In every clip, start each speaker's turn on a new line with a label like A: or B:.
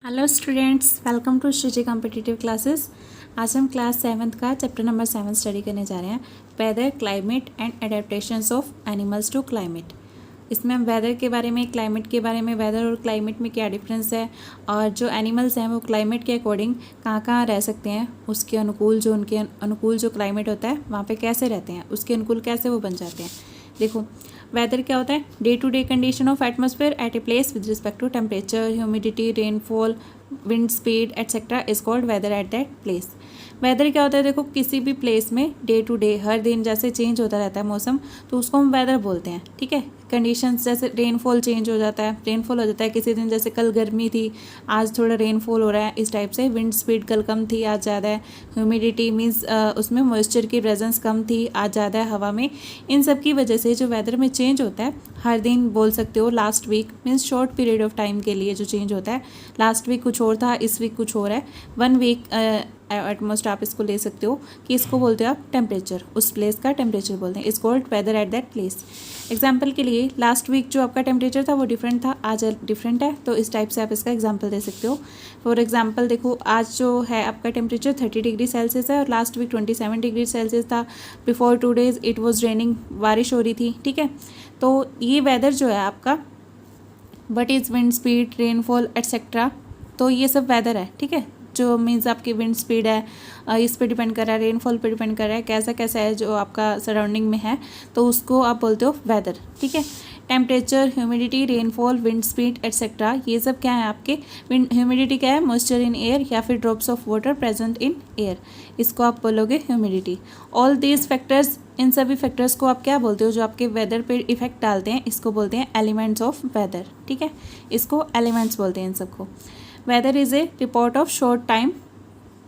A: Hello students, welcome to Shriji competitive classes. आज हम class 7th का चैप्टर नंबर 7 स्टडी करने जा रहे हैं, weather, climate and adaptations of animals to climate. इसमें हम वेदर के बारे में, क्लाइमेट के बारे में, वेदर और क्लाइमेट में क्या डिफरेंस है और जो एनिमल्स हैं वो क्लाइमेट के अकॉर्डिंग कहाँ कहाँ रह सकते हैं, उसके अनुकूल जो उनके अनुकूल जो क्लाइमेट होता है वहाँ पे कैसे रहते हैं, उसके अनुकूल कैसे वो बन जाते हैं। देखो, वेदर क्या होता है? Day to day condition of atmosphere at a place with respect to temperature, humidity, rainfall, wind speed etcetera is called weather at that place. Weather क्या होता है? देखो, किसी भी प्लेस में डे टू डे हर दिन जैसे चेंज होता रहता है मौसम, तो उसको हम वेदर बोलते हैं। ठीक है, कंडीशंस जैसे रेनफॉल चेंज हो जाता है, रेनफॉल हो जाता है किसी दिन, जैसे कल गर्मी थी आज थोड़ा रेनफॉल हो रहा है, इस टाइप से। विंड स्पीड कल कम थी आज ज़्यादा है। ह्यूमिडिटी मीन्स उसमें मॉइस्चर की प्रेजेंस कम थी आज ज़्यादा है हवा में। इन सब की वजह से जो वेदर में चेंज होता है हर दिन, बोल सकते हो last week means short period of time के लिए जो चेंज होता है, लास्ट वीक कुछ और था, इस वीक कुछ और है, 1 वीक एटमोस्ट आप इसको ले सकते हो कि इसको बोलते हो आप टेम्परेचर, उस प्लेस का टेम्परेचर बोलते हैं। It's called weather at that place. Example के लिए लास्ट वीक जो आपका टेम्परेचर था वो डिफरेंट था, आज डिफरेंट है, तो इस टाइप से आप इसका एग्जाम्पल दे सकते हो। फॉर एग्जाम्पल देखो, आज जो है आपका टेम्परेचर 30 डिग्री सेल्सियस है और लास्ट वीक 27 डिग्री सेल्सियस था। Before 2 days it was raining, बारिश हो रही थी। ठीक है, तो ये वेदर जो है आपका, what is wind speed, rainfall etcetera, तो ये सब वेदर है। ठीक है, जो मीन्स आपकी विंड स्पीड है इस पे डिपेंड कर रहा है, रेनफॉल पे डिपेंड कर रहा है, कैसा कैसा है जो आपका सराउंडिंग में है, तो उसको आप बोलते हो वेदर। ठीक है, temperature, humidity, rainfall, wind speed etcetera, ये सब क्या है आपके। ह्यूमिडिटी क्या है? मॉइस्चर इन एयर या फिर drops of water present in air, इसको आप बोलोगे ह्यूमिडिटी। ऑल दीज फैक्टर्स, इन सभी फैक्टर्स को आप क्या बोलते हो जो आपके वेदर पे इफेक्ट डालते हैं, इसको बोलते हैं एलिमेंट्स ऑफ वेदर। ठीक है, इसको एलिमेंट्स बोलते हैं इन सबको। Weather is a report of short time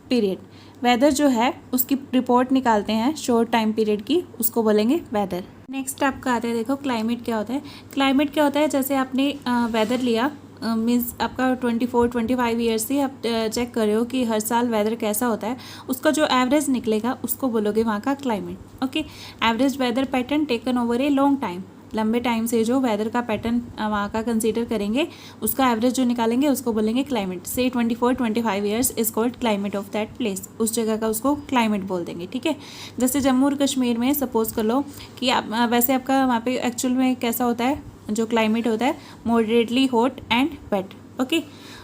A: period. Weather जो है उसकी रिपोर्ट निकालते हैं शॉर्ट टाइम पीरियड की, उसको बोलेंगे वेदर। नेक्स्ट आपका आता है, देखो क्लाइमेट क्या होता है। क्लाइमेट क्या होता है? जैसे आपने वेदर लिया, मीन्स आपका 24-25 ईयर्स से आप चेक कर रहे हो कि हर साल वेदर कैसा होता है, उसका जो एवरेज निकलेगा उसको बोलोगे वहाँ का climate. Okay, average weather pattern taken over a long time, लंबे टाइम से जो वेदर का पैटर्न वहाँ का कंसीडर करेंगे, उसका एवरेज जो निकालेंगे उसको बोलेंगे क्लाइमेट। से 24-25 years is called climate of that place, उस जगह का उसको क्लाइमेट बोल देंगे। ठीक है, जैसे जम्मू और कश्मीर में सपोज कर लो कि आप वैसे आपका वहाँ पे एक्चुअल में कैसा होता है, जो क्लाइमेट होता है moderately hot and wet. Okay,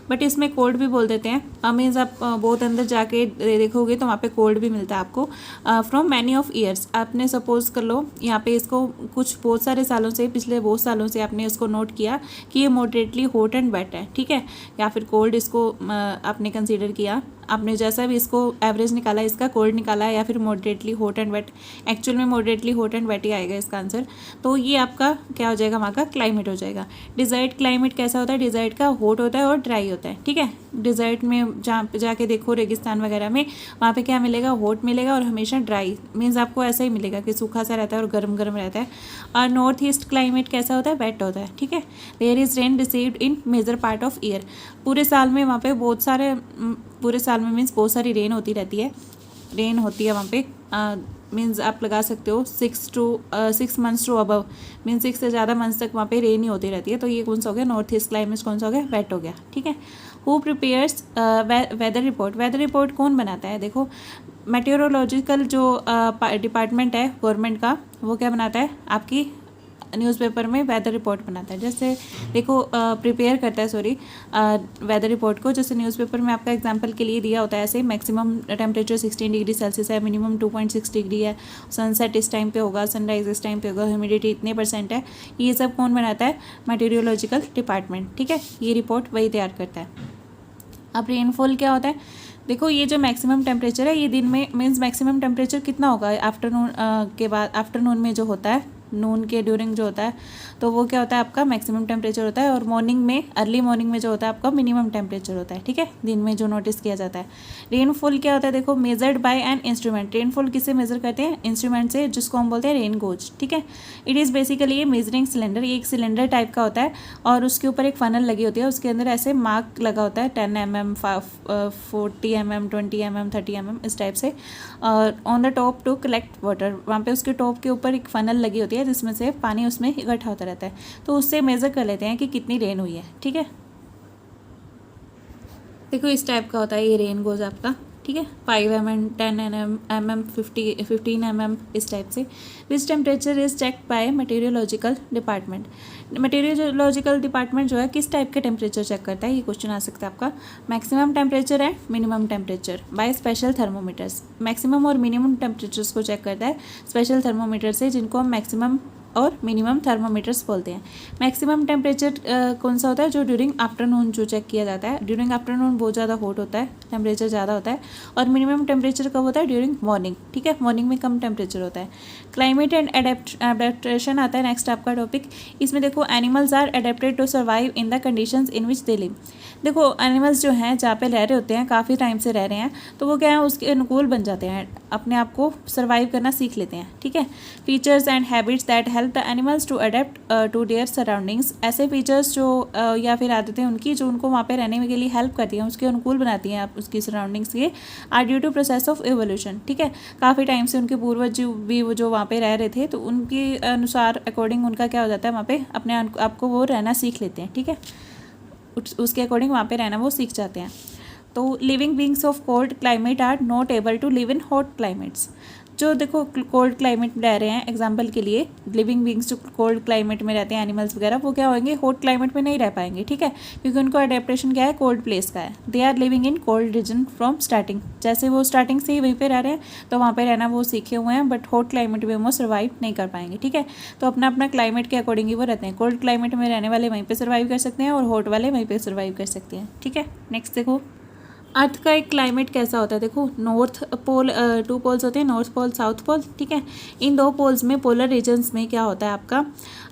A: but इसमें कोल्ड भी बोल देते हैं। मीन्स आप बहुत अंदर जाके देखोगे तो वहाँ पे कोल्ड भी मिलता है आपको। फ्रॉम मैनी ऑफ ईयर्स, आपने सपोज कर लो यहाँ पे इसको कुछ बहुत सारे सालों से, पिछले बहुत सालों से आपने इसको नोट किया कि ये मॉडरेटली हॉट एंड वेट है। ठीक है, या फिर कोल्ड इसको आपने कंसीडर किया, आपने जैसा भी इसको एवरेज निकाला, इसका कोल्ड निकाला है या फिर moderately hot and wet, actual में मॉडरेटली हॉट एंड वेट ही आएगा इसका आंसर। तो ये आपका क्या हो जाएगा, वहाँ का क्लाइमेट हो जाएगा। डिज़र्ट क्लाइमेट कैसा होता है? डिज़र्ट का हॉट होता है और ड्राई होता है। ठीक है, डिज़र्ट में जहाँ पे जाके देखो रेगिस्तान वगैरह में, वहाँ पे क्या मिलेगा? हॉट मिलेगा और हमेशा ड्राई, मीन्स आपको ऐसा ही मिलेगा कि सूखा सा रहता है और गर्म गर्म रहता है। और नॉर्थ ईस्ट क्लाइमेट कैसा होता है? वेट होता है। ठीक है, there is rain received in major part of year, पूरे साल में वहाँ पे बहुत सारे, पूरे साल में मीन्स बहुत सारी रेन होती रहती है, रेन होती है वहाँ पे। मीन्स आप लगा सकते हो 6 मंथ्स टू अबव, मीन्स 6 से ज़्यादा मंथ्स तक वहाँ पे रेन ही होती रहती है। तो ये कौन सा हो गया? नॉर्थ ईस्ट क्लाइमेट कौन सा हो गया? वेट हो गया। ठीक है, who prepares weather report? Weather report कौन बनाता है? देखो, मेटेरोलॉजिकल जो डिपार्टमेंट है गवर्नमेंट का, वो क्या बनाता है? आपकी न्यूज़पेपर में वेदर रिपोर्ट बनाता है। जैसे देखो, प्रिपेयर करता है, सॉरी, वेदर रिपोर्ट को। जैसे न्यूज़पेपर में आपका एग्जांपल के लिए दिया होता है, ऐसे मैक्सिमम टेम्परेचर 16 डिग्री सेल्सियस है, मिनिमम 2.6 डिग्री है, सनसेट इस टाइम पे होगा, सनराइज इस टाइम पे होगा, ह्यूमिडिटी इतने % है। ये सब कौन बनाता है? मेटीरियोलॉजिकल डिपार्टमेंट। ठीक है, ये रिपोर्ट वही तैयार करता है। अब रेनफॉल क्या होता है? देखो, ये जो मैक्सिमम टेम्परेचर है, ये दिन में मीन्स मैक्सिमम टेम्परेचर कितना होगा आफ्टरनून के बाद, आफ्टरनून में जो होता है, नून के ड्यूरिंग जो होता है, तो वो क्या होता है आपका मैक्सिमम टेम्परेचर होता है। और मॉर्निंग में, अर्ली मॉर्निंग में जो होता है आपका मिनिमम टेम्परेचर होता है। ठीक है, दिन में जो नोटिस किया जाता है। रेनफॉल क्या होता है? देखो, measured by an instrument. Rainfall किससे मेजर करते हैं? इंस्ट्रूमेंट से, जिसको हम बोलते हैं रेन गोज। ठीक है, इट इज़ बेसिकली ये मेजरिंग सिलेंडर, ये एक सिलेंडर टाइप का होता है और उसके ऊपर एक फनल लगी होती है, उसके अंदर ऐसे मार्क लगा होता है 10 mm, 40 mm, 20 mm, 30 mm, इस टाइप से। On the top to collect water, वहाँ पे उसके टॉप के ऊपर एक फनल लगी होती है जिसमें से पानी उसमें इकट्ठा होता रहता है, तो उससे मेज़र कर लेते हैं कि कितनी रेन हुई है। ठीक है, देखो इस टाइप का होता है ये रेन गोज आपका, ठीक है, 5 mm, 10 mm, 15 mm इस टाइप से। Which temperature is checked by meteorological department. Meteorological department जो है किस टाइप के टेम्परेचर चेक करता है, ये क्वेश्चन आ सकता है आपका। Maximum temperature and minimum temperature by special thermometers. Maximum और मिनिमम टेम्परेचर्स को चेक करता है स्पेशल थर्मोमीटर से, जिनको हम मैक्सिमम और मिनिमम थर्मोमीटर्स बोलते हैं। मैक्सिमम टेम्परेचर कौन सा होता है, जो ड्यूरिंग आफ्टरनून जो चेक किया जाता है। ड्यूरिंग आफ्टरनून बहुत ज़्यादा हॉट होता है, टेम्परेचर ज़्यादा होता है। और मिनिमम टेम्परेचर कब होता है, ड्यूरिंग मॉर्निंग, ठीक है, मॉर्निंग में कम टेम्परेचर होता है। क्लाइमेट एंड एडेप्टेशन आता है नेक्स्ट आपका टॉपिक। इसमें देखो animals are adapted to survive in the conditions in which they live. देखो एनिमल्स जो हैं जहाँ पे रह रहे होते हैं, काफ़ी टाइम से रह रहे हैं, तो वो क्या है उसके अनुकूल बन जाते हैं, अपने आप को सर्वाइव करना सीख लेते हैं, ठीक है। Features and habits that help the animals to adapt to their surroundings. ऐसे फीचर्स जो या फिर आदतें उनकी जो उनको वहाँ पे रहने के लिए हेल्प करती हैं, उसके अनुकूल बनाती हैं आप उसकी सराउंडिंग्स के, are due to process of evolution, ठीक है। काफ़ी टाइम से उनके पूर्वज भी वो जो वहाँ पे रह रहे थे, तो उनके अनुसार अकॉर्डिंग उनका क्या हो जाता है, वहाँ पे अपने आप को वो रहना सीख लेते हैं, ठीक है, उसके अकॉर्डिंग वहाँ पे रहना वो सीख जाते हैं। तो living beings of cold climate are not able to live in hot climates. जो देखो कोल्ड क्लाइमेट में रह रहे हैं, एग्जाम्पल के लिए लिविंग बींग्स जो कोल्ड क्लाइमेट में रहते हैं एनिमल्स वगैरह, वो क्या होंगे, हॉट क्लाइमेट में नहीं रह पाएंगे, ठीक है, क्योंकि उनको अडेप्टेशन क्या है, कोल्ड प्लेस का है। They are living in cold region from starting. जैसे वो स्टार्टिंग से ही वहीं पे रह रहे हैं, तो वहाँ पे रहना वो सीखे हुए हैं, बट हॉट क्लाइमेट में वो सर्वाइव नहीं कर पाएंगे, ठीक है। तो अपना अपना क्लाइमेट के अकॉर्डिंग ही वो रहते हैं। कोल्ड क्लाइमेट में रहने वाले वहीं पर सर्वाइव कर सकते हैं और हॉट वाले वहीं पर सर्वाइव कर सकते हैं, ठीक है। नेक्स्ट देखो अर्थ का एक क्लाइमेट कैसा होता है। देखो नॉर्थ पोल, 2 पोल्स होते हैं, नॉर्थ पोल साउथ पोल, ठीक है। इन 2 पोल्स में, पोलर रीजन्स में क्या होता है आपका,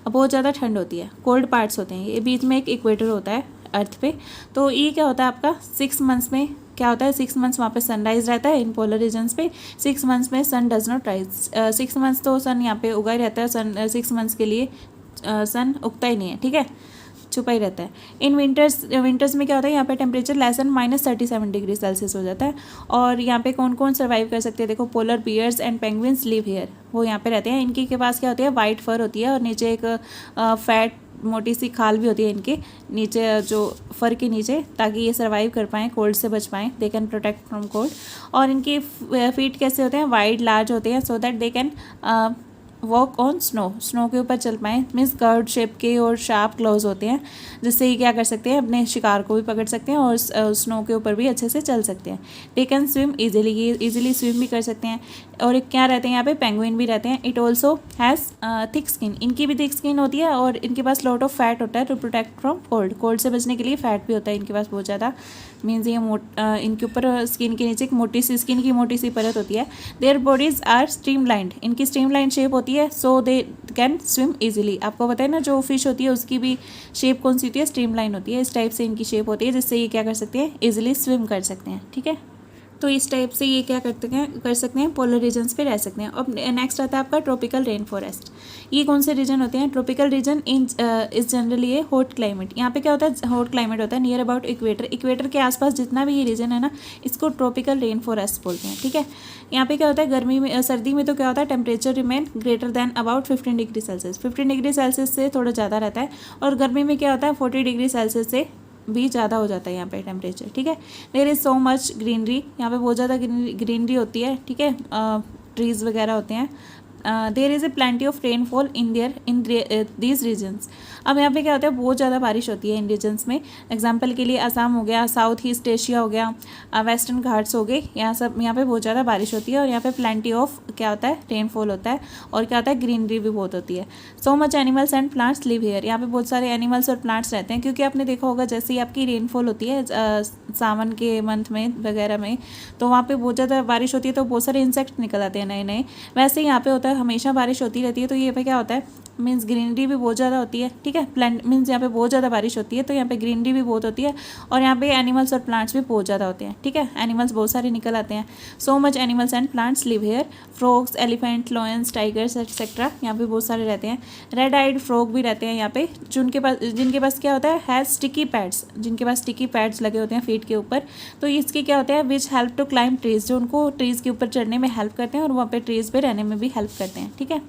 A: बहुत ज़्यादा ठंड होती है, कोल्ड पार्ट्स होते हैं। ये बीच में एक इक्वेटर होता है अर्थ पे। तो ये क्या होता है आपका 6 मंथ्स में क्या होता है, 6 मंथ्स वहाँ पे सनराइज रहता है इन पोलर रीजन्स पे। 6 मंथ्स में सन डज नॉट राइज। 6 मंथ्स तो सन यहाँ पे उगा ही रहता है, सन 6 मंथ्स के लिए सन उगता ही नहीं है, ठीक है, छुपा ही रहता है। इन विंटर्स में क्या होता है, यहाँ पे temperature less than -37 degree Celsius हो जाता है। और यहाँ पे कौन कौन सर्वाइव कर सकते हैं, देखो polar bears and penguins live here, वो यहाँ पे रहते हैं। इनकी के पास क्या होती है, वाइट फर होती है और नीचे एक फैट मोटी सी खाल भी होती है इनके नीचे, जो फर के नीचे, ताकि ये सर्वाइव कर पाएँ, कोल्ड से बच पाएँ, they can protect from cold. और इनकी फीट कैसे होते हैं, वाइड लार्ज होते हैं, so that they can walk on snow के ऊपर चल पाएँ। मीन्स कर्ड शेप के और शार्प क्लोज होते हैं, जिससे ये क्या कर सकते हैं, अपने शिकार को भी पकड़ सकते हैं और स्नो के ऊपर भी अच्छे से चल सकते हैं। दे कैन स्विम ईजिली, ये ईजिली स्विम भी कर सकते हैं। और एक क्या रहते हैं यहाँ पे, पेंगुइन भी रहते हैं। It also has thick skin, इनकी भी थिक स्किन होती है और इनके पास लॉट ऑफ फैट होता है टू प्रोटेक्ट फ्रॉम कोल्ड से बचने के लिए फैट भी होता है इनके पास बहुत ज़्यादा। मीन्स ये इनके ऊपर स्किन के नीचे एक मोटी सी स्किन की मोटी सी परत होती है। देयर बॉडीज आर स्ट्रीमलाइंड, इनकी स्ट्रीमलाइन शेप होती है, सो दे कैन स्विम ईजिली। आपको पता है ना, जो फिश होती है उसकी भी शेप कौन सी होती है, स्ट्रीमलाइन होती है। इस टाइप से इनकी शेप होती है, जिससे ये क्या कर सकते हैं, ईजिली स्विम कर सकते हैं, ठीक है। तो इस टाइप से ये क्या कर सकते हैं, पोलर रीजन्स पे रह सकते हैं। अब नेक्स्ट आता है आपका ट्रॉपिकल रेन फॉरेस्ट। ये कौन से रीजन होते हैं, tropical region is generally A hot climate. यहाँ पे क्या होता है, हॉट क्लाइमेट होता है नियर अबाउट इक्वेटर। इक्वेटर के आसपास जितना भी ये रीजन है ना, इसको ट्रॉपिकल रेन फॉरेस्ट बोलते हैं, ठीक है। यहाँ पे क्या होता है, गर्मी में, सर्दी में तो क्या होता है, temperature remain greater than about 15 degree Celsius. 15 degree Celsius से थोड़ा ज़्यादा रहता है। और गर्मी में क्या होता है, 40 डिग्री सेल्सियस से भी ज़्यादा हो जाता है यहाँ पे टेम्परेचर, ठीक है। There is so much greenery, यहाँ पे बहुत ज़्यादा ग्रीनरी होती है, ठीक है, ट्रीज़ वगैरह होते हैं। There is a plenty of rainfall in these regions. अब यहाँ पे क्या होता है, बहुत ज़्यादा बारिश होती है इन रीजन्स में। एग्जाम्पल के लिए असम हो गया, साउथ ईस्ट एशिया हो गया, वेस्टर्न घाट्स हो गए, यहाँ पे बहुत ज़्यादा बारिश होती है। और यहाँ पे प्लेंटी ऑफ क्या होता है, रेनफॉल होता है। और क्या होता है, ग्रीनरी भी बहुत होती है। So much animals and plants live here, यहाँ पे बहुत सारे एनिमल्स और प्लांट्स रहते हैं। क्योंकि आपने देखा होगा, जैसे ही आपकी रेनफॉल होती है सावन के मंथ में वगैरह में, तो वहाँ पे बहुत ज़्यादा बारिश होती है, तो बहुत सारे इंसेक्ट निकल आते हैं नए नए। वैसे ही यहाँ पे होता है, हमेशा बारिश होती रहती है। तो ये पे क्या होता है, मीन्स ग्रीनरी भी बहुत ज़्यादा होती है, ठीक है। प्लांट मीन्स यहाँ पे बहुत ज़्यादा बारिश होती है, तो यहाँ पे ग्रीनरी भी बहुत होती है। और यहाँ पे एनिमल्स और प्लांट्स भी बहुत ज़्यादा होते हैं, ठीक है। एनिमल्स बहुत सारे निकल आते हैं। So much animals and plants live here. Frogs, elephant, lions, tigers etcetera यहाँ पे बहुत सारे रहते हैं। रेड आइड फ्रॉग भी रहते हैं यहाँ पे, जिनके पास क्या होता है, हैज़ स्टिकी पैड्स, जिनके पास स्टिकी पैड्स लगे होते हैं फीट के ऊपर। तो इसके क्या होता है, which help to climb trees, जो उनको ट्रीज़ के ऊपर चढ़ने में हेल्प करते हैं और वहाँ पे ट्रीज़ पे रहने में भी हेल्प करते हैं, ठीक है।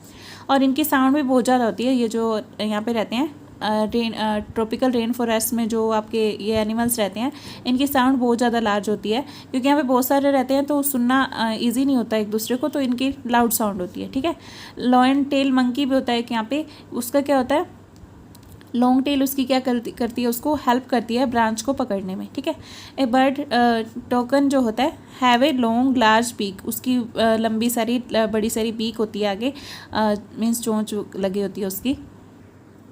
A: और इनकी साउंड भी बहुत ज़्यादा होती है, ये जो यहाँ पे रहते हैं ट्रॉपिकल रेन फॉरेस्ट में जो आपके ये एनिमल्स रहते हैं, इनकी साउंड बहुत ज़्यादा लार्ज होती है, क्योंकि यहाँ पे बहुत सारे रहते हैं तो सुनना ईजी नहीं होता एक दूसरे को, तो इनकी लाउड साउंड होती है। ठीक है, लॉयन टेल मंकी भी होता है कि यहाँ पे, उसका क्या होता है, लॉन्ग टेल उसकी क्या करती है, उसको हेल्प करती है ब्रांच को पकड़ने में। ठीक है, ए बर्ड टोकन जो होता है have a long large peak, उसकी लंबी सारी बड़ी सारी पीक होती है आगे, मीन्स चोंच लगी होती है उसकी।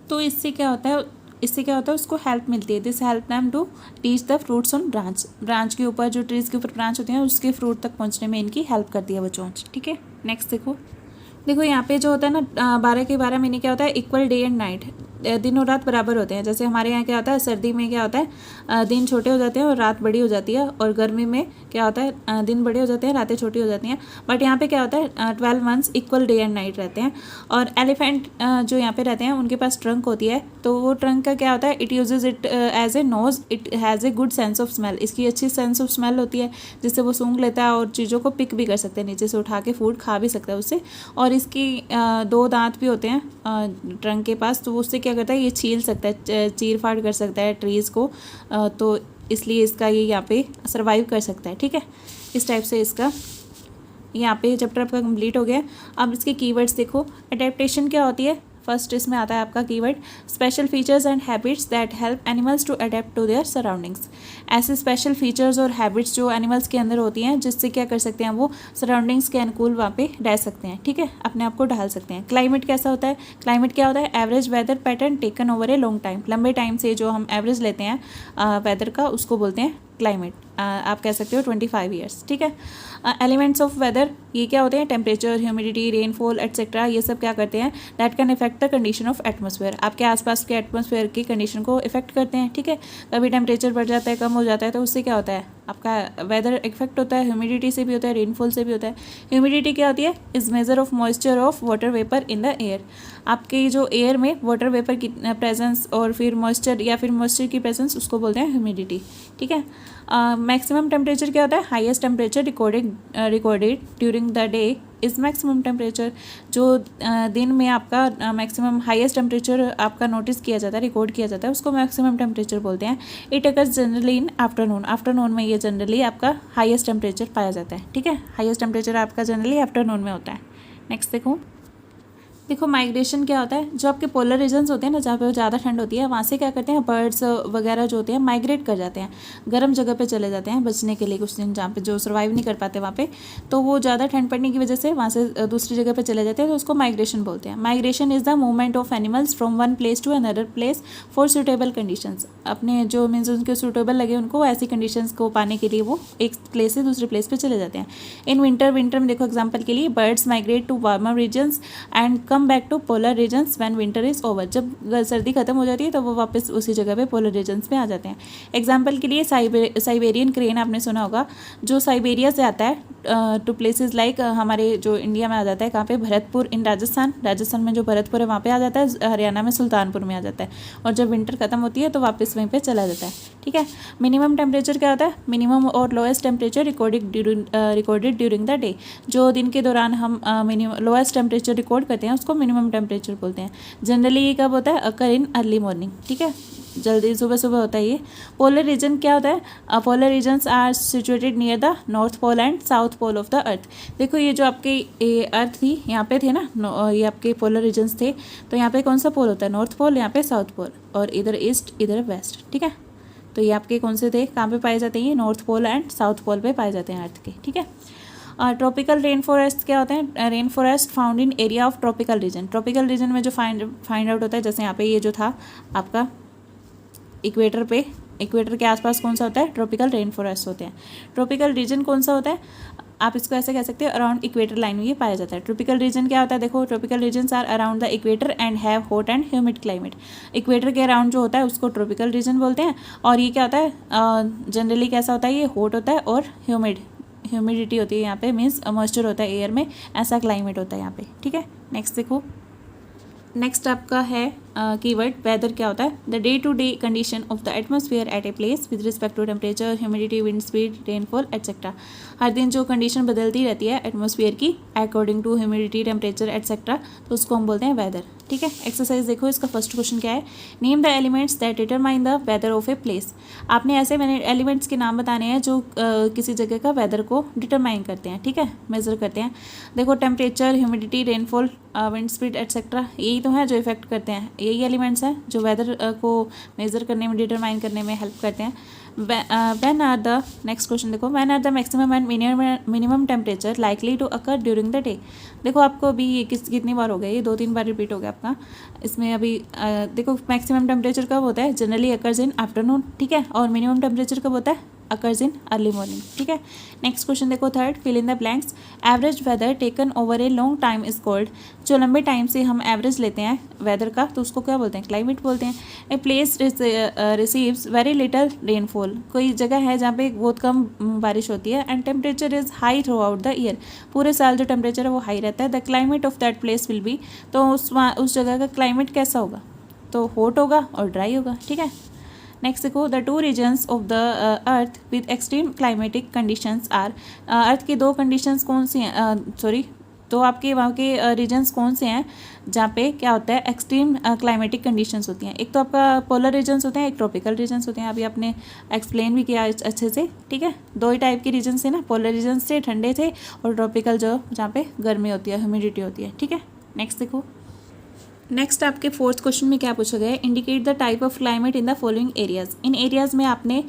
A: तो इससे क्या होता है उसको हेल्प मिलती है, this help them to reach the fruits on branch के ऊपर, जो ट्रीज़ के ऊपर ब्रांच होती हैं उसके फ्रूट तक पहुंचने में इनकी हेल्प करती है वो चोंच। ठीक है, नेक्स्ट देखो यहाँ पे जो होता है ना 12 के 12 महीने क्या होता है, इक्वल डे एंड नाइट, दिन और रात बराबर होते हैं। जैसे हमारे यहाँ क्या होता है, सर्दी में क्या होता है, दिन छोटे हो जाते हैं और रात बड़ी हो जाती है, और गर्मी में क्या होता है, दिन बड़े हो जाते हैं, रातें छोटी हो जाती हैं। बट यहाँ पे क्या होता है, 12 months equal day and night रहते हैं। और एलिफेंट जो यहाँ पे रहते हैं उनके पास ट्रंक होती है, तो वो ट्रंक का क्या होता है, it uses it as a nose, it has a good sense of smell, इसकी अच्छी सेंस ऑफ स्मेल होती है जिससे वो सूंघ लेता है और चीज़ों को पिक भी कर सकते हैं, नीचे से उठा के फूड खा भी सकता है उससे। और इसकी 2 दांत भी होते हैं ट्रंक के पास, तो उससे क्या करता है, ये छील सकता है, चीर फाड़ कर सकता है ट्रीज़ को, तो इसलिए इसका ये यहाँ पे सर्वाइव कर सकता है। ठीक है, इस टाइप से इसका यहाँ पे चैप्टर आपका कंप्लीट हो गया। अब इसके कीवर्ड्स देखो, अडेप्टेशन क्या होती है, फर्स्ट इसमें आता है आपका keyword special features and habits that help animals to adapt to their surroundings. ऐसे स्पेशल फीचर्स और हैबिट्स जो एनिमल्स के अंदर होती हैं जिससे क्या कर सकते हैं, वो सराउंडिंग्स के अनुकूल वहाँ पे रह सकते हैं। ठीक है, अपने आप को ढाल सकते हैं। क्लाइमेट कैसा होता है, क्लाइमेट क्या होता है, average weather pattern taken over a long time, लंबे टाइम से जो हम एवरेज लेते हैं वेदर का, उसको बोलते हैं क्लाइमेट। आप कह सकते हो 25 ईयर्स। ठीक है, एलिमेंट्स ऑफ वेदर ये क्या होते हैं, टेम्परेचर, ह्यूमिडिटी, रेनफॉल एटसेट्रा, ये सब क्या करते हैं, that can effect the condition of atmosphere, आपके आसपास के एटमॉस्फेयर की कंडीशन को इफेक्ट करते हैं। ठीक है, कभी टेम्परेचर बढ़ जाता है, कम हो जाता है, तो उससे क्या होता है, आपका वेदर इफेक्ट होता है। ह्यूमिडिटी से भी होता है, रेनफॉल से भी होता है। ह्यूमिडिटी क्या होती है, is measure of moisture of water vapour in the air, आपके जो एयर में वाटर वेपर की प्रेजेंस और फिर मॉइस्चर या फिर मॉइस्चर की प्रेजेंस, उसको बोलते हैं ह्यूमिडिटी। ठीक है, मैक्सिमम टेम्परेचर क्या होता है, highest temperature recorded during the day is maximum temperature, जो दिन में आपका मैक्सिमम हाईएस्ट टेम्परेचर आपका नोटिस किया जाता है, रिकॉर्ड किया जाता है, उसको मैक्सिमम टेम्परेचर बोलते हैं। It occurs generally in afternoon में ये जनरली आपका हाईएस्ट टेम्परेचर पाया जाता है। ठीक है, हाईएस्ट टेम्परेचर आपका जनरली आफ्टरनून में होता है। नेक्स्ट देखो माइग्रेशन क्या होता है, जो आपके पोलर रीजन्स होते हैं ना, जहाँ पे ज़्यादा ठंड होती है, वहाँ से क्या करते हैं, बर्ड्स वगैरह जो होते हैं माइग्रेट कर जाते हैं, गर्म जगह पे चले जाते हैं बचने के लिए कुछ दिन, जहाँ पे जो सर्वाइव नहीं कर पाते वहाँ पे, तो वो ज़्यादा ठंड पड़ने की वजह से वहाँ से दूसरी जगह पे चले जाते हैं, तो उसको माइग्रेशन बोलते हैं। Migration is the movement of animals from one place to another place for suitable conditions, अपने जो मीन्स उनके सूटेबल लगे उनको ऐसी कंडीशंस को पाने के लिए वो एक प्लेस से दूसरे प्लेस पे चले जाते हैं। इन विंटर में देखो एग्जाम्पल के लिए, birds migrate to warmer regions and come back to polar regions when winter is over, जब सर्दी खत्म हो जाती है तो वो वापस उसी जगह पे पोलर रीजन्स में आ जाते हैं। एग्जाम्पल के लिए साइबेरियन क्रेन आपने सुना होगा, जो साइबेरिया से आता है टू प्लेसेस लाइक हमारे जो इंडिया में आ जाता है, कहाँ पे, भरतपुर इन राजस्थान में जो भरतपुर है वहाँ पे आ जाता है, हरियाणा में सुल्तानपुर में आ जाता है, और जब विंटर खत्म होती है तो वापस वहीं पे चला जाता है। ठीक है, मिनिमम टेम्परेचर क्या होता है, मिनिमम और lowest temperature recorded during the day, जो दिन के दौरान हम मिनिमम लोएस्ट टेम्परेचर रिकॉर्ड करते हैं उसको मिनिमम टेम्परेचर बोलते हैं। जनरली ये कब होता है, अकर इन अर्ली मॉर्निंग। ठीक है, जल्दी सुबह होता है ये। पोलर रीजन क्या होता है, polar regions are situated near the north pole and south pole of the earth. देखो ये जो आपके अर्थ थी यहाँ पे थे ना, ये आपके पोलर रीजन्स थे, तो यहाँ पे कौन सा पोल होता है, नॉर्थ पोल, यहाँ पे साउथ पोल, और इधर ईस्ट इधर वेस्ट। ठीक है, तो ये आपके कौन से थे, कहाँ पे पाए जाते हैं, ये north pole and south pole पे पाए जाते हैं अर्थ के। ठीक है, ट्रॉपिकल रेन फॉरेस्ट क्या होते हैं, rain forest found in area of tropical region. Tropical region में जो फाइंड आउट होता है, जैसे यहाँ पे ये जो था आपका इक्वेटर पे, इक्वेटर के आसपास कौन सा होता है, ट्रॉपिकल रेन फॉरेस्ट होते हैं। ट्रॉपिकल रीजन कौन सा होता है, आप इसको ऐसे कह सकते हो, अराउंड इक्वेटर लाइन में ये पाया जाता है। ट्रॉपिकल रीजन क्या होता है, देखो tropical regions are around the equator and have hot and humid climate. Equator के अराउंड जो होता है उसको ट्रॉपिकल रीजन बोलते हैं, और ये क्या होता है, जनरली कैसा होता है, ये हॉट होता है और ह्यूमिडिटी होती है यहाँ पे, मीन्स मॉइस्चर होता है एयर में, ऐसा क्लाइमेट होता है यहाँ पे। ठीक है, नेक्स्ट देखो, नेक्स्ट आपका है कीवर्ड वेदर क्या होता है, the day to day condition of the atmosphere at a place with respect to temperature, humidity, wind speed, rainfall etcetera. हर दिन जो कंडीशन बदलती रहती है एटमॉस्फेयर की according to humidity, temperature etcetera, तो उसको हम बोलते हैं वेदर। ठीक है, एक्सरसाइज देखो, इसका फर्स्ट क्वेश्चन क्या है, name the elements that determine the weather of a place. आपने ऐसे मैंने एलिमेंट्स के नाम बताने हैं जो किसी जगह का वेदर को डिटरमाइन करते हैं, ठीक है, मेजर करते हैं। देखो temperature, humidity, rainfall, wind speed etcetera, यही तो है जो इफेक्ट करते हैं, यही एलिमेंट्स हैं जो वेदर को मेजर करने में, डिटरमाइन करने में हेल्प करते हैं। when are the next question देखो, when are the maximum and minimum temperature likely to occur during the day। देखो आपको अभी ये कितनी बार हो गया, ये 2-3 बार रिपीट हो गया आपका इसमें। अभी देखो मैक्सिमम टेम्परेचर कब होता है, जनरली अकर्स इन आफ्टरनून, ठीक है, और मिनिमम टेम्परेचर कब होता है, अकर्स इन अर्ली मॉर्निंग, ठीक है। नेक्स्ट क्वेश्चन देखो, third, fill in the blanks. Average weather taken over a long time is called. जो लंबे टाइम से हम एवरेज लेते हैं वेदर का तो उसको क्या बोलते हैं, क्लाइमेट बोलते हैं। A place receives very little rainfall. कोई जगह है जहाँ पे बहुत कम बारिश होती है। And temperature is high through out the year. पूरे साल जो टेम्परेचर है वो हाई रहता है। The climate of that place will be, तो उस जगह का क्लाइमेट कैसा होगा, तो हॉट होगा और ड्राई होगा, ठीक है। नेक्स्ट देखो, the two regions of the earth with extreme climatic conditions are. अर्थ की दो कंडीशंस कौन सी हैं, तो आपके वहाँ के रीजन्स कौन से हैं जहाँ पे क्या होता है, एक्सट्रीम क्लाइमेटिक कंडीशंस होती हैं। एक तो आपका पोलर रीजन्स होते हैं, एक ट्रॉपिकल रीजन्स होते हैं। अभी आपने एक्सप्लेन भी किया अच्छे से, ठीक है। दो ही टाइप के रीजन्स थे ना, पोलर रीजन्स थे ठंडे थे, और ट्रॉपिकल जो जहाँ पे गर्मी होती है, ह्यूमिडिटी होती है, ठीक है। नेक्स्ट देखो, नेक्स्ट आपके फोर्थ क्वेश्चन में क्या पूछा गया है, indicate the type of climate in the following areas. In areas में आपने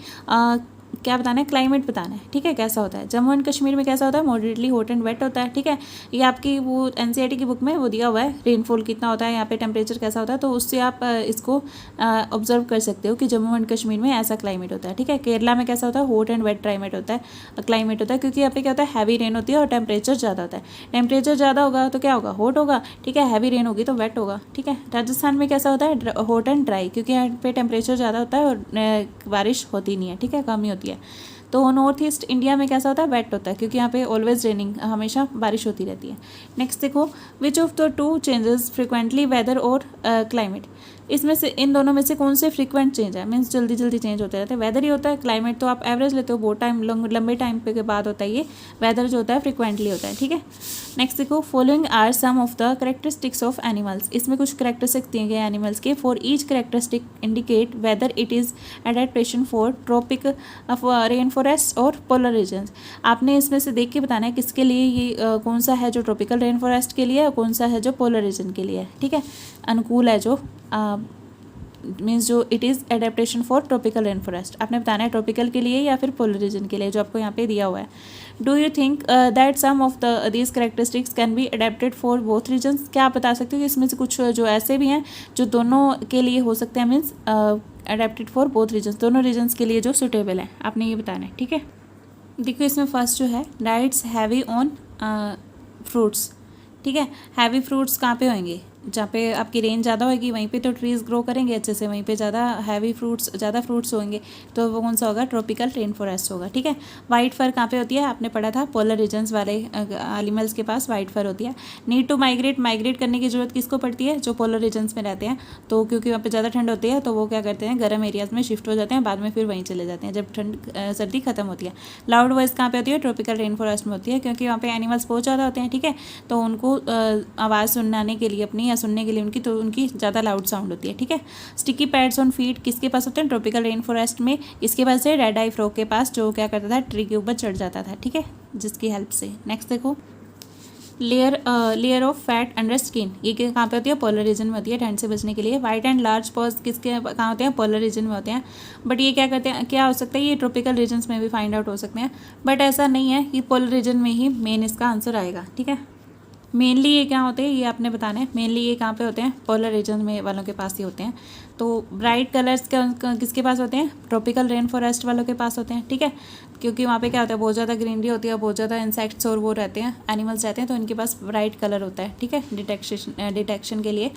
A: क्या बताना है, क्लाइमेट बताना है, ठीक है, कैसा होता है। जम्मू एंड कश्मीर में कैसा होता है, मॉडरेटली हॉट एंड वेट होता है, ठीक है। ये आपकी वो एनसीईआरटी की बुक में वो दिया हुआ है, रेनफॉल कितना होता है, यहाँ पे टेम्परेचर कैसा होता है, तो उससे आप इसको ऑब्जर्व कर सकते हो कि जम्मू एंड कश्मीर में ऐसा क्लाइमेट होता है, ठीक है। केरला में कैसा होता है, हॉट एंड वेट क्लाइमेट होता है, क्योंकि यहाँ पे क्या होता है, हैवी रेन होती है और टेम्परेचर ज़्यादा होता है। टेम्परेचर ज़्यादा होगा तो क्या होगा, हॉट होगा, ठीक है, हैवी रेन होगी तो वेट होगा, ठीक है। राजस्थान में कैसा होता है, हॉट एंड ड्राई, क्योंकि यहाँ पे टेम्परेचर ज़्यादा होता है और बारिश होती नहीं है, ठीक है, कम ही होती है। तो नॉर्थ ईस्ट इंडिया में कैसा होता है, वेट होता है, क्योंकि यहाँ पे ऑलवेज रेनिंग, हमेशा बारिश होती रहती है। नेक्स्ट देखो, which of the two changes frequently weather और क्लाइमेट। इसमें से इन दोनों में से कौन से फ्रीक्वेंट चेंज है, मीन्स जल्दी जल्दी चेंज होते रहते हैं। वेदर ही होता है, क्लाइमेट तो आप एवरेज लेते हो, बहुत टाइम लंबे टाइम पे के बाद होता है। ये वेदर जो होता है फ्रिक्वेंटली होता है, ठीक है। नेक्स्ट देखो, following are some of the characteristics of animals. इसमें कुछ करेक्टरिस्टिक्स दिए गए एनिमल्स के। For each characteristic indicate whether it is adaptation for tropic, rain forest और पोलर रीजन्स। आपने इसमें से देख के बताना है किसके लिए ये कौन सा है जो ट्रॉपिकल रेन फॉरेस्ट के लिए है और कौन सा है जो पोलर रीजन के लिए है, ठीक है, अनुकूल है जो मीन्स जो it is adaptation for tropical rain forest. आपने बताना है ट्रॉपिकल के लिए या फिर पोलर रीजन के लिए, जो आपको यहाँ पे दिया हुआ है। Do you think that some of these characteristics can be adapted for both regions. क्या आप बता सकते हो कि इसमें से कुछ जो ऐसे भी हैं जो दोनों के लिए हो सकते हैं, means adapted for both regions, दोनों रीजन्स के लिए जो सुटेबल है, आपने ये बताना है, ठीक है। देखो इसमें फर्स्ट जो है, डाइट्स हैवी ऑन फ्रूट्स, ठीक है। हैवी फ्रूट्स कहाँ पे होंगे, जहाँ पे आपकी रेंज ज़्यादा होगी वहीं पे तो ट्रीज़ ग्रो करेंगे अच्छे से, वहीं पे ज़्यादा हैवी फ्रूट्स, ज़्यादा फ्रूट्स होंगे, तो वो कौन सा होगा, ट्रॉपिकल रेन फॉरेस्ट होगा, ठीक है। वाइट फर कहाँ पे होती है, आपने पढ़ा था, पोलर रीजन्स वाले एनिमल्स के पास वाइट फर होती है। नीड टू माइग्रेट करने की जरूरत किसको पड़ती है, जो पोलर रीजन्स में रहते हैं, तो क्योंकि वहाँ पे ज़्यादा ठंड होती है तो वो क्या करते हैं, गर्म एरियाज़ में शिफ्ट हो जाते हैं, बाद में फिर वहीं चले जाते हैं जब सर्दी खत्म होती है। लाउड वॉइस कहाँ पे होती है, ट्रॉपिकल रेन फॉरेस्ट में होती है, क्योंकि वहाँ पे एनिमल्स बहुत ज़्यादा होते हैं, ठीक है, तो उनको आवाज़ सुनाने के लिए अपनी या सुनने के लिए उनकी ज़्यादा लाउड साउंड होती है, ठीक है। स्टिकी पैड्स ऑन फीट किसके पास होते हैं, ट्रॉपिकल रेन फॉरेस्ट में। इसके पास है रेड आई फ्रॉग के पास, जो क्या करता था, ट्री के ऊपर चढ़ जाता था, ठीक है, जिसकी हेल्प से। नेक्स्ट देखो, layer of fat under skin, ये कहाँ पे होती है, पोलर रीजन में होती है, ठंड से बचने के लिए। वाइट एंड लार्ज पॉज किसके कहाँ होते हैं, पोलर रीजन में होते हैं। बट ये क्या करते हैं, क्या हो सकता है, ये ट्रॉपिकल रीजन्स में भी फाइंड आउट हो सकते हैं, बट ऐसा नहीं है कि पोलर रीजन में ही मेन इसका आंसर आएगा, ठीक है। मेनली ये क्या होते हैं, ये आपने बताना है, मेनली ये कहाँ पे होते हैं, पोलर रीजन में वालों के पास ही होते हैं। तो ब्राइट कलर्स किसके पास होते हैं, ट्रॉपिकल रेन फॉरेस्ट वालों के पास होते हैं, ठीक है, क्योंकि वहाँ पे क्या होता है, बहुत ज़्यादा ग्रीनरी होती है, बहुत ज़्यादा इंसेक्ट्स और वो रहते हैं, एनिमल्स रहते हैं, तो इनके पास ब्राइट कलर होता है, ठीक है, डिटेक्शन के लिए।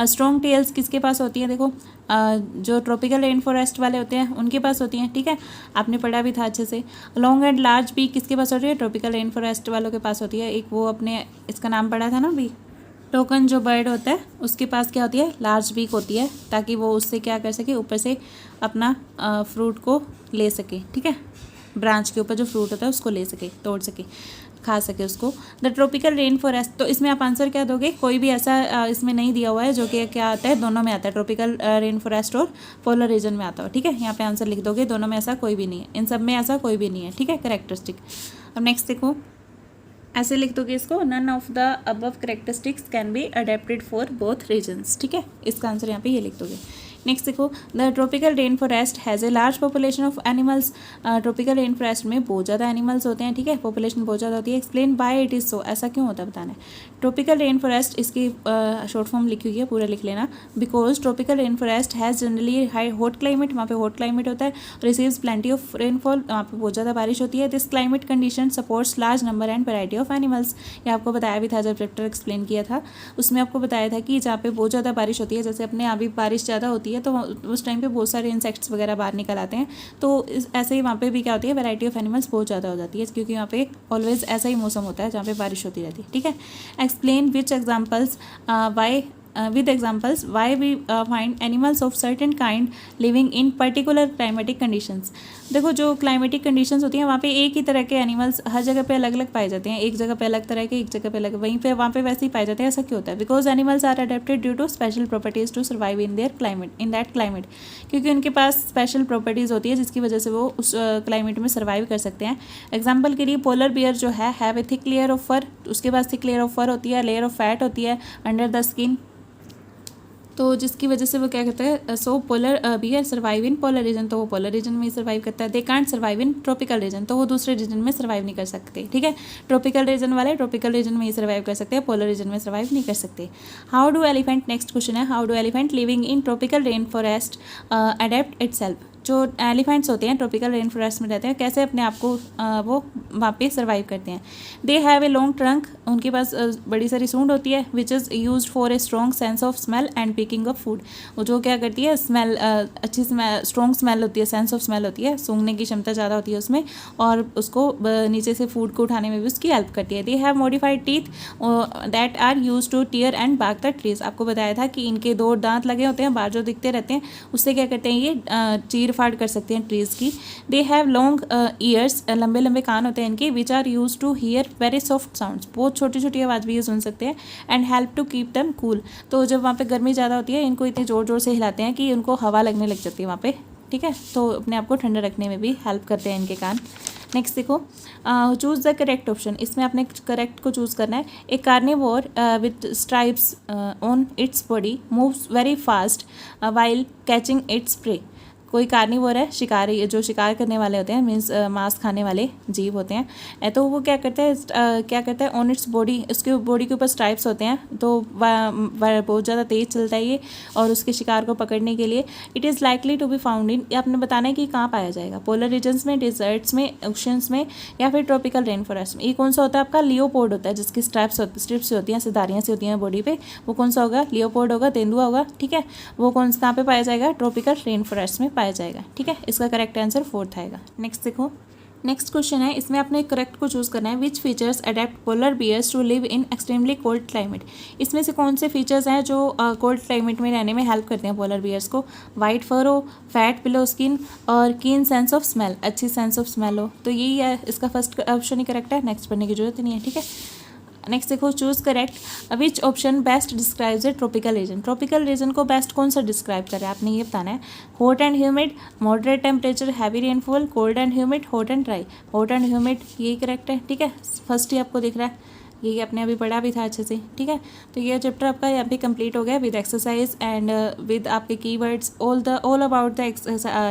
A: स्ट्रॉन्ग टेल्स किसके पास होती है, देखो जो ट्रॉपिकल रेन फॉरेस्ट वाले होते हैं उनके पास होती हैं, ठीक है, आपने पढ़ा भी था अच्छे से। लॉन्ग एंड लार्ज भी किसके पास होती है, ट्रॉपिकल रेन फॉरेस्ट वालों के पास होती है। एक वो अपने इसका नाम पढ़ा था ना भी, टोकन जो बर्ड होता है उसके पास क्या होती है, लार्ज बीक होती है, ताकि वो उससे क्या कर सके, ऊपर से अपना फ्रूट को ले सके, ठीक है, ब्रांच के ऊपर जो फ्रूट होता है उसको ले सके, तोड़ सके, खा सके उसको। द ट्रॉपिकल रेन फॉरेस्ट, तो इसमें आप आंसर क्या दोगे, कोई भी ऐसा इसमें नहीं दिया हुआ है जो कि क्या आता है, दोनों में आता है, ट्रॉपिकल रेन फॉरेस्ट और पोलर रीजन में आता है, ठीक है, यहाँ पे आंसर लिख दोगे, दोनों में ऐसा कोई भी नहीं है, इन सब में ऐसा कोई भी नहीं है, ठीक है, करेक्टरिस्टिक। अब नेक्स्ट देखो, ऐसे लिख दोगे इसको, none of the above characteristics can be adapted for both regions, ठीक है, इसका आंसर यहाँ पे ये लिख दोगे। नेक्स्ट देखो, the tropical rain forest has a large population of animals, tropical rain forest में बहुत ज़्यादा एनिमल्स होते हैं, ठीक है, पॉपुलेशन बहुत ज़्यादा होती है। Explain by it is so, ऐसा क्यों होता है बताना है। ट्रॉपिकल रेन फॉरेस्ट, इसकी शॉर्ट फॉर्म लिखी हुई है, पूरा लिख लेना। Because tropical rain forest has generally high hot climate, वहाँ पे हॉट क्लाइमेट होता है, रिसीव्स प्लेंटी ऑफ रेनफॉल, वहाँ पे बहुत ज़्यादा बारिश होती है। This climate condition supports large number and variety of animals, ये आपको बताया भी था जब चैप्टर एक्सप्लेन किया था, उसमें आपको बताया था कि जहाँ पे बहुत ज़्यादा बारिश होती है, जैसे अपने अभी बारिश ज़्यादा होती है तो उस टाइम पे बहुत सारे इंसेक्ट्स वगैरह बाहर निकल आते हैं, तो ऐसे ही वहाँ पे भी क्या होती है, वैरायटी ऑफ एनिमल्स बहुत ज़्यादा हो जाती है, क्योंकि वहाँ पे ऑलवेज ऐसा ही मौसम होता है जहाँ पे बारिश होती रहती है, ठीक है। Explain with examples why with examples why we find animals of certain kind living in particular climatic conditions। देखो जो क्लाइमेटिक कंडीशंस होती हैं वहाँ पे एक ही तरह के एनिमल्स हर जगह पे अलग अलग पाए जाते हैं, एक जगह पे अलग तरह के, एक जगह पे अलग, वहीं पे वहाँ पे वैसे ही पाए जाते हैं, ऐसा क्यों होता है। Because animals are adapted due to special properties to survive in their climate, in that climate, क्योंकि उनके पास स्पेशल प्रॉपर्टीज़ होती है जिसकी वजह से वो उस क्लाइमेट में सर्वाइव कर सकते हैं। एग्जाम्पल के लिए पोलर बियर जो है have a thick layer of fur, उसके पास थिक लेयर ऑफ फर होती है, लेयर ऑफ फैट होती है अंडर द स्किन, तो जिसकी वजह से वो क्या कहते हैं, so polar bear survive in polar region, तो वो पोलर रीजन में ही सर्वाइव करता है। They can't survive in tropical region, तो वो दूसरे रीजन में सर्वाइव नहीं कर सकते, ठीक है। ट्रॉपिकल रीजन वाले ट्रॉपिकल रीजन में ही सर्वाइव कर सकते हैं, पोलर रीजन में सर्वाइव नहीं कर सकते। How do elephant, next question है, how do elephant living in tropical rain forest adapt itself, जो एलिफेंट्स होते हैं ट्रॉपिकल रेन फॉरेस्ट में रहते हैं, कैसे अपने आप को वो वहाँ पे सर्वाइव करते हैं। They have a long trunk, उनके पास बड़ी सारी सूंड होती है, which is used for a strong sense of smell and picking of food, वो जो क्या करती है, स्मेल अच्छी स्मेल, स्ट्रॉन्ग स्मेल होती है, सेंस ऑफ स्मेल होती है, सूंघने की क्षमता ज़्यादा होती है उसमें, और उसको नीचे से फूड को उठाने में भी उसकी हेल्प करती है। They have modified teeth that are use to tear and bark the trees, आपको बताया था कि इनके 2 दांत लगे होते हैं, बाहर जो दिखते रहते हैं, उससे क्या करते हैं, ये चीर फाड़ कर सकते हैं ट्रीज की। दे हैव लॉन्ग ईयर्स, लंबे लंबे कान होते हैं इनके, which are use to hear very soft sounds, बहुत छोटी छोटी आवाज़ भी ये सुन सकते हैं। And help to keep them cool, तो जब वहाँ पे गर्मी ज़्यादा होती है इनको इतनी ज़ोर ज़ोर से हिलाते हैं कि उनको हवा लगने लग जाती है वहाँ पे, ठीक है, तो अपने आप को ठंडा रखने में भी हेल्प करते हैं इनके कान। नेक्स्ट देखो, चूज़ द करेक्ट ऑप्शन, इसमें आपने करेक्ट को चूज़ करना है। A carnivore with stripes on its body moves very fast while catching its prey, कोई कार्निवोर है, शिकारी, जो शिकार करने वाले होते हैं, मीन्स मांस खाने वाले जीव होते हैं, तो वो क्या करते हैं ऑन इट्स बॉडी, उसके बॉडी के ऊपर स्ट्राइप्स होते हैं, तो बहुत ज़्यादा तेज़ चलता है ये, और उसके शिकार को पकड़ने के लिए। It is likely to be found in, आपने बताना है कि कहाँ पाया जाएगा, पोलर रीजन्स में, डिजर्ट्स में, ओशंस में, या फिर ट्रॉपिकल रेन फॉरेस्ट में। ये कौन सा होता है आपका, लियोपोर्ड होता है, जिसकी स्ट्रिप्स होती हैं, सिधारियाँ से होती हैं बॉडी पे, वो कौन सा होगा, लियोपोर्ड होगा, तेंदुआ होगा, ठीक है, वो कहाँ पे पाया जाएगा, ट्रॉपिकल रेन फॉरेस्ट में पाया जाएगा, ठीक है, इसका करेक्ट आंसर 4th आएगा। नेक्स्ट देखो, नेक्स्ट क्वेश्चन है, इसमें आपने करेक्ट को चूज़ करना है। Which features adapt polar bears to live in extremely cold climate, इसमें से कौन से फीचर्स हैं जो कोल्ड क्लाइमेट में रहने में हेल्प करते हैं पोलर बियर्स को। वाइट फर हो, फैट पिलो स्किन, और कीन सेंस ऑफ स्मेल, अच्छी सेंस ऑफ स्मेल हो, तो यही है, इसका फर्स्ट ऑप्शन ही करेक्ट है, नेक्स्ट पढ़ने की जरूरत नहीं है, ठीक है। नेक्स्ट देखो, choose correct, which option best describes a tropical region, tropical region को बेस्ट कौन सा डिस्क्राइब करे, आपने ये बताना है। Hot and humid, moderate temperature, heavy rainfall, cold and humid, hot and dry, hot and humid, यही करेक्ट है, ठीक है, फर्स्ट ही आपको दिख रहा है, ये आपने अभी पढ़ा भी था अच्छे से, ठीक है। तो ये चैप्टर आपका यहाँ पे कंप्लीट हो गया विद एक्सरसाइज एंड विद आपके keywords, all about the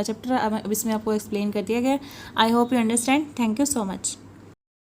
A: chapter इसमें आपको एक्सप्लेन कर दिया गया। I hope you understand, thank you so much.